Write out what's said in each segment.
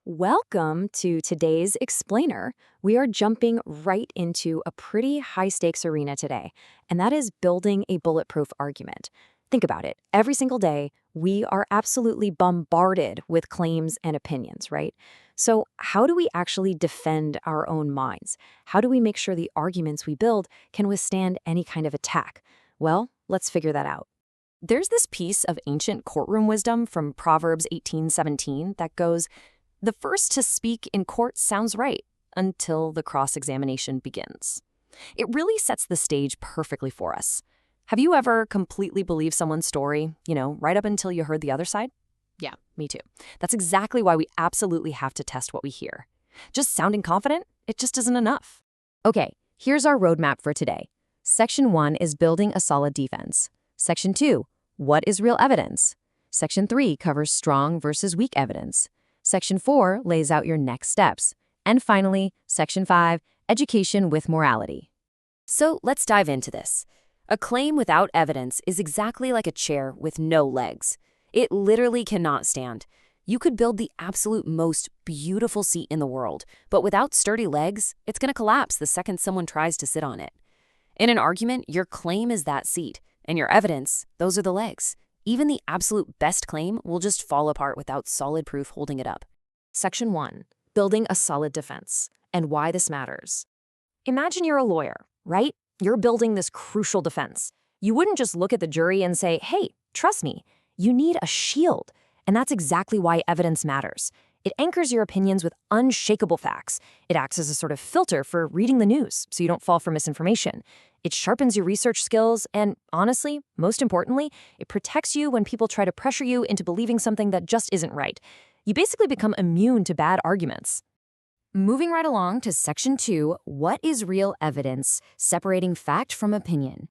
Welcome to today's Explainer. We are jumping right into a pretty high-stakes arena today, and that is building a bulletproof argument. Think about it. Every single day, we are absolutely bombarded with claims and opinions, right? So how do we actually defend our own minds? How do we make sure the arguments we build can withstand any kind of attack? Well, let's figure that out. There's this piece of ancient courtroom wisdom from Proverbs 18:17 that goes, "The first to speak in court sounds right until the cross-examination begins." It really sets the stage perfectly for us. Have you ever completely believed someone's story, right up until you heard the other side? Yeah, me too. That's exactly why we absolutely have to test what we hear. Just sounding confident, it just isn't enough. Okay, here's our roadmap for today. Section 1 is building a solid defense. Section 2, what is real evidence? Section 3 covers strong versus weak evidence. Section 4 lays out your next steps. And finally, Section 5, education with morality. So let's dive into this. A claim without evidence is exactly like a chair with no legs. It literally cannot stand. You could build the absolute most beautiful seat in the world, but without sturdy legs, it's going to collapse the second someone tries to sit on it. In an argument, your claim is that seat, and your evidence, those are the legs. Even the absolute best claim will just fall apart without solid proof holding it up. Section 1, building a solid defense, and why this matters. Imagine you're a lawyer, right? You're building this crucial defense. You wouldn't just look at the jury and say, "Hey, trust me." You need a shield, and that's exactly why evidence matters. It anchors your opinions with unshakable facts. It acts as a sort of filter for reading the news so you don't fall for misinformation. It sharpens your research skills, and honestly, most importantly, it protects you when people try to pressure you into believing something that just isn't right. You basically become immune to bad arguments. Moving right along to Section 2, what is real evidence? Separating fact from opinion.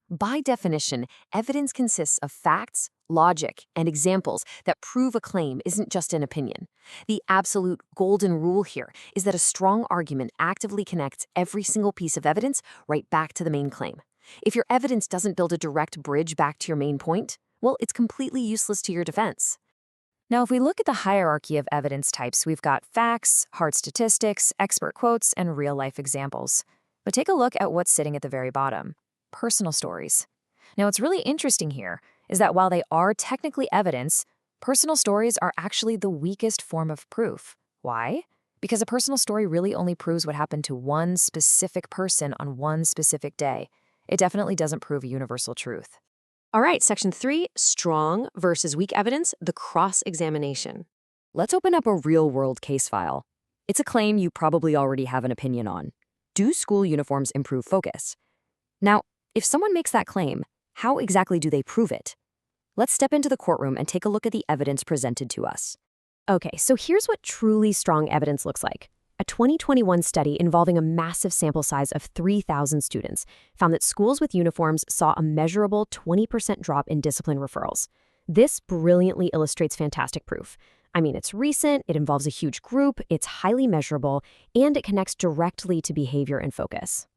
By definition, evidence consists of facts, logic, and examples that prove a claim isn't just an opinion. The absolute golden rule here is that a strong argument actively connects every single piece of evidence right back to the main claim. If your evidence doesn't build a direct bridge back to your main point, well, it's completely useless to your defense. Now, if we look at the hierarchy of evidence types, we've got facts, hard statistics, expert quotes, and real-life examples. But take a look at what's sitting at the very bottom. Personal stories. Now, what's really interesting here is that while they are technically evidence, personal stories are actually the weakest form of proof. Why? Because a personal story really only proves what happened to one specific person on one specific day. It definitely doesn't prove a universal truth. All right, Section 3, strong versus weak evidence, the cross-examination. Let's open up a real-world case file. It's a claim you probably already have an opinion on. Do school uniforms improve focus? Now, if someone makes that claim, how exactly do they prove it? Let's step into the courtroom and take a look at the evidence presented to us. Okay, so here's what truly strong evidence looks like. A 2021 study involving a massive sample size of 3,000 students found that schools with uniforms saw a measurable 20% drop in discipline referrals. This brilliantly illustrates fantastic proof. I mean, it's recent, it involves a huge group, it's highly measurable, and it connects directly to behavior and focus.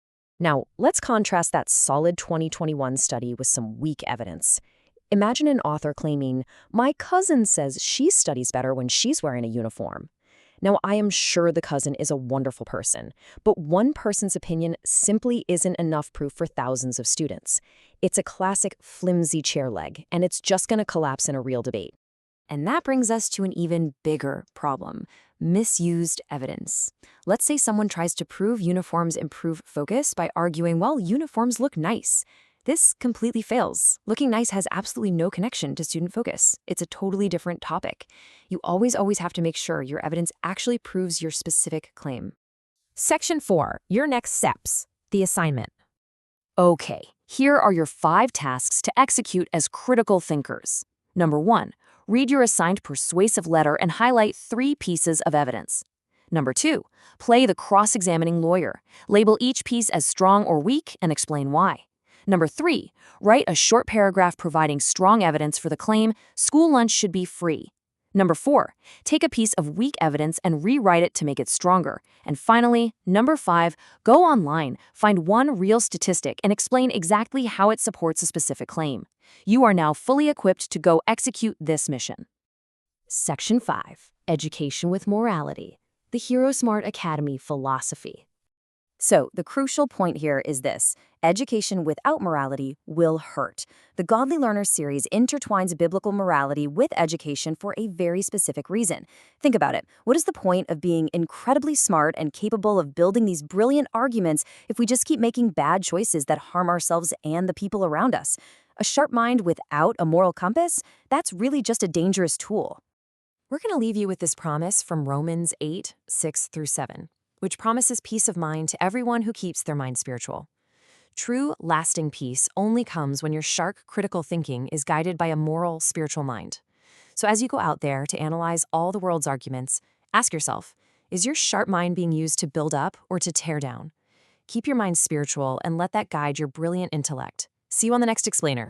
Now, let's contrast that solid 2021 study with some weak evidence. Imagine an author claiming, "My cousin says she studies better when she's wearing a uniform." Now, I am sure the cousin is a wonderful person, but one person's opinion simply isn't enough proof for thousands of students. It's a classic flimsy chair leg, and it's just going to collapse in a real debate. And that brings us to an even bigger problem: misused evidence. Let's say someone tries to prove uniforms improve focus by arguing, well, uniforms look nice. This completely fails. Looking nice has absolutely no connection to student focus. It's a totally different topic. You always have to make sure your evidence actually proves your specific claim. Section 4, your next steps, the assignment. Okay, here are your 5 tasks to execute as critical thinkers. Number 1, read your assigned persuasive letter and highlight 3 pieces of evidence. Number 2, play the cross-examining lawyer. Label each piece as strong or weak and explain why. Number 3, write a short paragraph providing strong evidence for the claim, "School lunch should be free." Number 4, take a piece of weak evidence and rewrite it to make it stronger. And finally, number 5, go online, find one real statistic and explain exactly how it supports a specific claim. You are now fully equipped to go execute this mission. Section 5, education with morality, the Hero Smart Academy philosophy. So, the crucial point here is this: education without morality will hurt. The Godly Learners series intertwines biblical morality with education for a very specific reason. Think about it. What is the point of being incredibly smart and capable of building these brilliant arguments if we just keep making bad choices that harm ourselves and the people around us? A sharp mind without a moral compass? That's really just a dangerous tool. We're going to leave you with this promise from Romans 8:6-7. Which promises peace of mind to everyone who keeps their mind spiritual. True, lasting peace only comes when your sharp, critical thinking is guided by a moral, spiritual mind. So as you go out there to analyze all the world's arguments, ask yourself, is your sharp mind being used to build up or to tear down? Keep your mind spiritual and let that guide your brilliant intellect. See you on the next explainer.